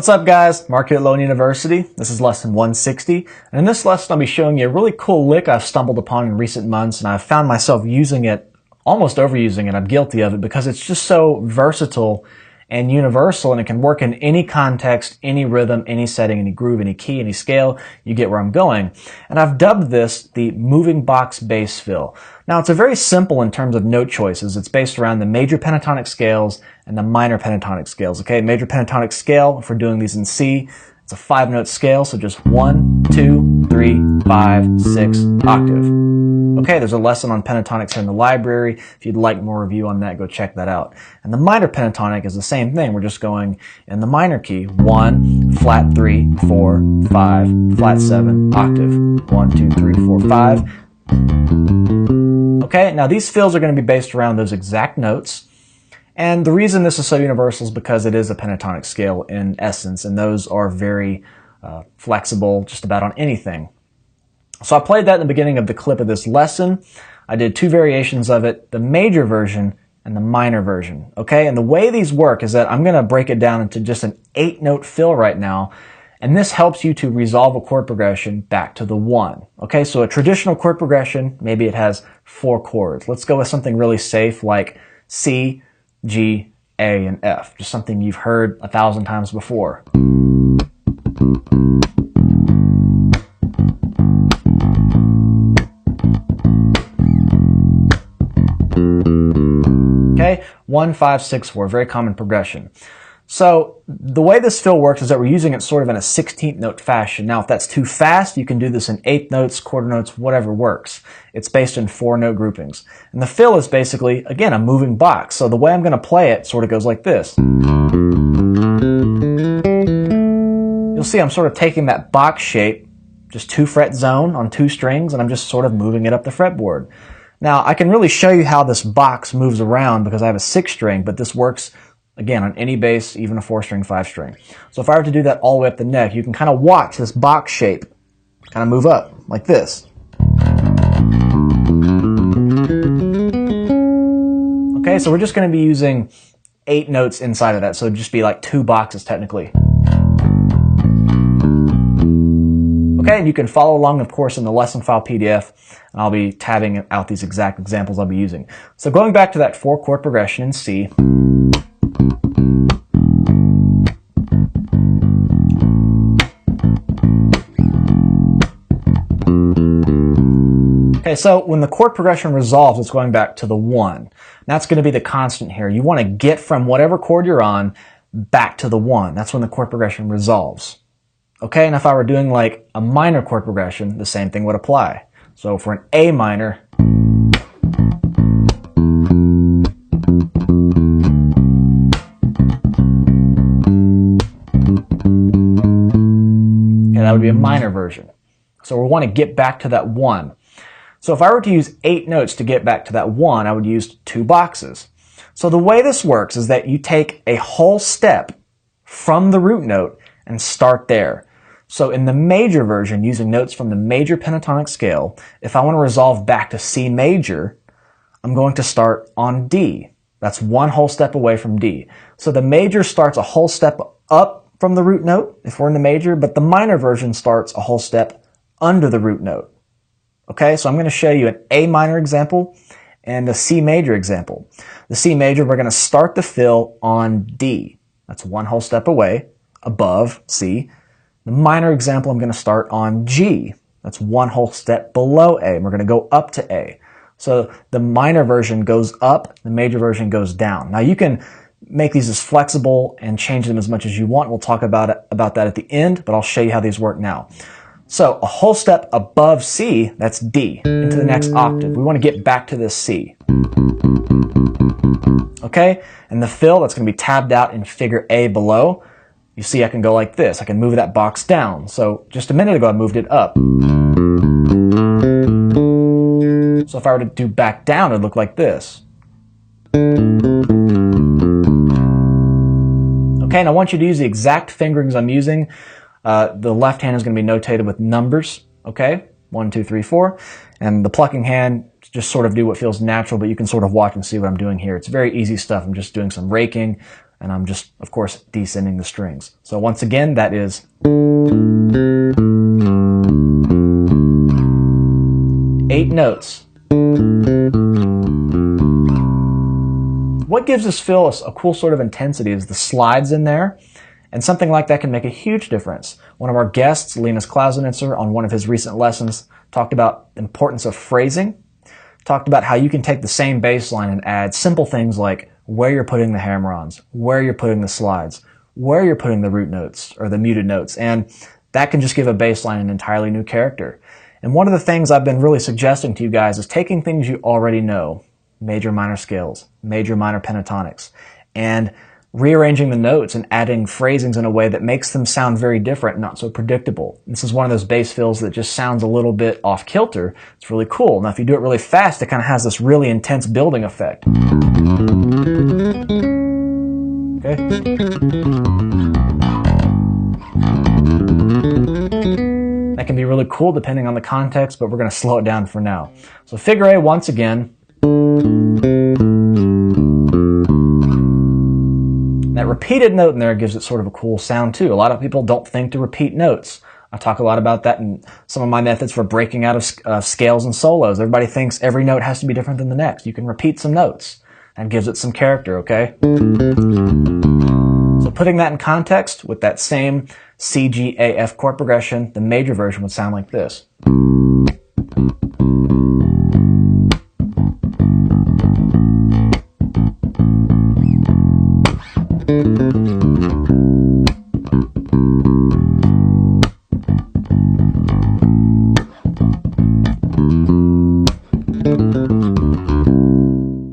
What's up guys, Mark here at Lone University. This is lesson 160, and in this lesson I'll be showing you a really cool lick I've stumbled upon in recent months, and I've found myself using it, almost overusing it. I'm guilty of it because it's just so versatile and universal, and it can work in any context, any rhythm, any setting, any groove, any key, any scale. You get where I'm going. And I've dubbed this the moving box bass fill. Now it's a very simple in terms of note choices. It's based around the major pentatonic scales and the minor pentatonic scales. Okay, major pentatonic scale, if we're doing these in C, it's a 5-note scale, so just 1, 2, 3, 5, 6, octave. Okay, there's a lesson on pentatonics here in the library. If you'd like more review on that, go check that out. And the minor pentatonic is the same thing. We're just going in the minor key. 1, flat 3, 4, 5, flat 7, octave. 1, 2, 3, 4, 5. Okay, now these fills are going to be based around those exact notes. And the reason this is so universal is because it is a pentatonic scale in essence, and those are very flexible just about on anything. So I played that in the beginning of the clip of this lesson. I did 2 variations of it, the major version and the minor version. Okay, and the way these work is that I'm going to break it down into just an 8-note fill right now, and this helps you to resolve a chord progression back to the 1. Okay, so a traditional chord progression, maybe it has 4 chords. Let's go with something really safe like C, G, A, and F. Just something you've heard 1,000 times before. Okay, 1, 5, 6, 4, very common progression. So the way this fill works is that we're using it sort of in a 16th note fashion. Now if that's too fast, you can do this in 8th notes, quarter notes, whatever works. It's based in 4-note groupings. And the fill is basically, again, a moving box. So the way I'm going to play it sort of goes like this. You'll see I'm sort of taking that box shape, just 2-fret zone on 2 strings, and I'm just sort of moving it up the fretboard. Now I can really show you how this box moves around because I have a 6-string, but this works again on any bass, even a 4-string, 5-string. So if I were to do that all the way up the neck, you can kind of watch this box shape kind of move up like this. Okay, so we're just going to be using 8 notes inside of that, so it'd just be like 2 boxes technically. Okay, and you can follow along, of course, in the lesson file PDF, and I'll be tabbing out these exact examples I'll be using. So going back to that 4-chord progression in C. Okay, so when the chord progression resolves, it's going back to the 1. That's going to be the constant here. You want to get from whatever chord you're on back to the 1. That's when the chord progression resolves. Okay, and if I were doing like a minor chord progression, the same thing would apply. So for an A minor, okay, that would be a minor version. So we want to get back to that 1. So if I were to use 8 notes to get back to that 1, I would use 2 boxes. So the way this works is that you take a whole step from the root note and start there. So in the major version, using notes from the major pentatonic scale, if I want to resolve back to C major, I'm going to start on D. That's 1 whole step away from D. So the major starts a whole step up from the root note, if we're in the major, but the minor version starts a whole step under the root note. Okay, so I'm going to show you an A minor example and a C major example. The C major, we're going to start the fill on D. That's 1 whole step away, above C. The minor example, I'm going to start on G. That's 1 whole step below A, and we're going to go up to A. So the minor version goes up, the major version goes down. Now you can make these as flexible and change them as much as you want. We'll talk about that at the end, but I'll show you how these work now. So a whole step above C, that's D, into the next octave. We want to get back to this C. Okay, and the fill, that's going to be tabbed out in figure A below. You see I can go like this. I can move that box down. So just a minute ago I moved it up. So if I were to do back down, it'd look like this. Okay, and I want you to use the exact fingerings I'm using. The left hand is going to be notated with numbers, okay? 1, 2, 3, 4. And the plucking hand, just sort of do what feels natural, but you can sort of watch and see what I'm doing here. It's very easy stuff. I'm just doing some raking, and I'm just, of course, descending the strings. So once again, that is 8 notes. What gives this fill a cool sort of intensity is the slides in there, and something like that can make a huge difference. One of our guests, Linus Klausenitzer, on one of his recent lessons, talked about the importance of phrasing, talked about how you can take the same bass line and add simple things like where you're putting the hammer-ons, where you're putting the slides, where you're putting the root notes or the muted notes, and that can just give a bass line an entirely new character. And one of the things I've been really suggesting to you guys is taking things you already know, major minor scales, major minor pentatonics, and rearranging the notes and adding phrasings in a way that makes them sound very different, not so predictable. This is one of those bass fills that just sounds a little bit off kilter. It's really cool. Now if you do it really fast, it kind of has this really intense building effect. Okay? That can be really cool depending on the context, but we're going to slow it down for now. So figure A once again. That repeated note in there gives it sort of a cool sound too. A lot of people don't think to repeat notes. I talk a lot about that in some of my methods for breaking out of scales and solos. Everybody thinks every note has to be different than the next. You can repeat some notes. That gives it some character, okay? So putting that in context with that same C, G, A, F chord progression, the major version would sound like this.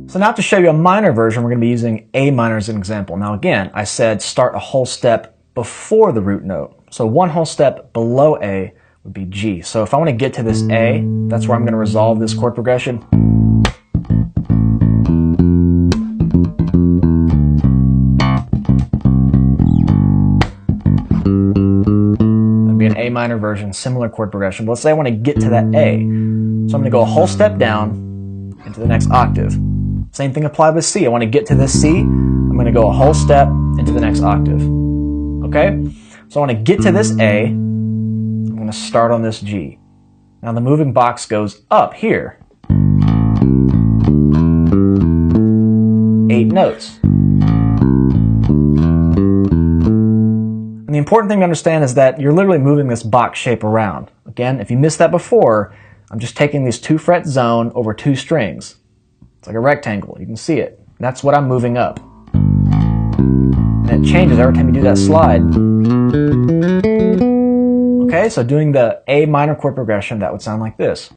So now to show you a minor version, we're going to be using A minor as an example. Now again, I said start a whole step before the root note. So one whole step below A would be G. So if I want to get to this A, that's where I'm going to resolve this chord progression. That'd be an A minor version, similar chord progression. But let's say I want to get to that A. So I'm going to go a whole step down into the next octave. Same thing applied with C. I want to get to this C. I'm going to go a whole step into the next octave. Okay? So I want to get to this A. I'm going to start on this G. Now the moving box goes up here. 8 notes. And the important thing to understand is that you're literally moving this box shape around. Again, if you missed that before, I'm just taking this 2-fret zone over 2 strings. It's like a rectangle. You can see it. That's what I'm moving up. And it changes every time you do that slide. Okay, so doing the A minor chord progression, that would sound like this.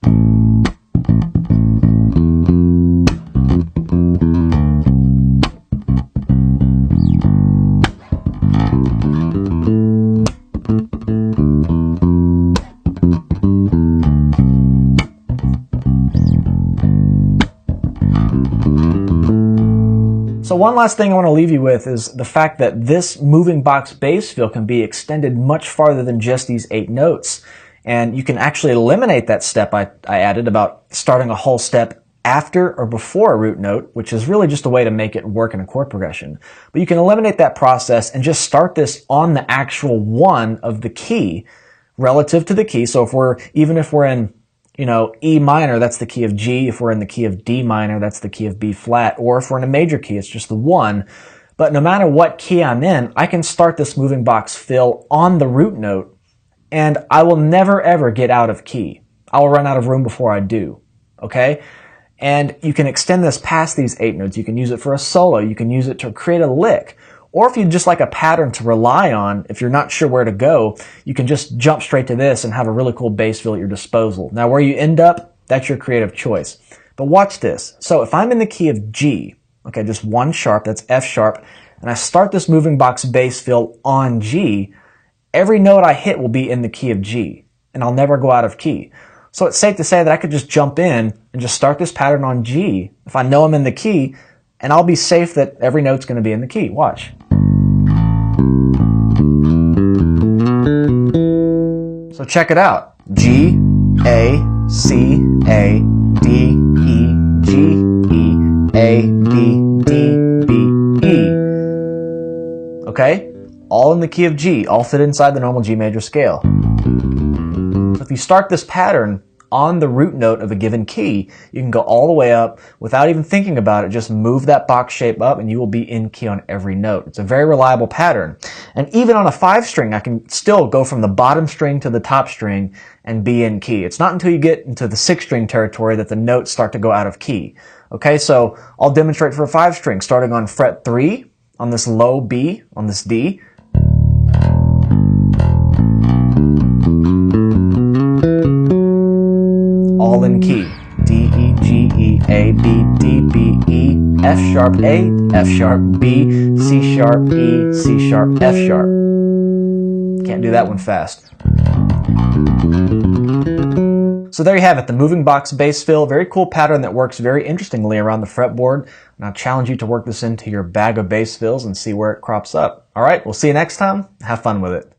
So one last thing I want to leave you with is the fact that this moving box bass fill can be extended much farther than just these 8 notes. And you can actually eliminate that step I added about starting a whole step after or before a root note, which is really just a way to make it work in a chord progression. But you can eliminate that process and just start this on the actual 1 of the key relative to the key. So even if we're in E minor, that's the key of G. If we're in the key of D minor, that's the key of B flat. Or if we're in a major key, it's just the 1. But no matter what key I'm in, I can start this moving box fill on the root note, and I will never ever get out of key. I will run out of room before I do. Okay? And you can extend this past these 8 notes. You can use it for a solo. You can use it to create a lick. Or if you'd just like a pattern to rely on, if you're not sure where to go, you can just jump straight to this and have a really cool bass fill at your disposal. Now where you end up, that's your creative choice. But watch this. So if I'm in the key of G, okay, just 1 sharp, that's F sharp, and I start this moving box bass fill on G, every note I hit will be in the key of G, and I'll never go out of key. So it's safe to say that I could just jump in and just start this pattern on G if I know I'm in the key, and I'll be safe that every note's going to be in the key. Watch. So check it out. G, A, C, A, D, E, G, E, A, B, D, B, E. okay? All in the key of G, all fit inside the normal G major scale. So if you start this pattern on the root note of a given key, you can go all the way up without even thinking about it. Just move that box shape up and you will be in key on every note. It's a very reliable pattern. And even on a 5-string, I can still go from the bottom string to the top string and be in key. It's not until you get into the 6-string territory that the notes start to go out of key. Okay, so I'll demonstrate for a 5-string, starting on fret 3, on this low B, on this D. All in key. D, E, G, E, A, B, D, B, E, F sharp A, F sharp B, C sharp E, C sharp F sharp. Can't do that one fast. So there you have it, the moving box bass fill. Very cool pattern that works very interestingly around the fretboard. And I challenge you to work this into your bag of bass fills and see where it crops up. All right, we'll see you next time. Have fun with it.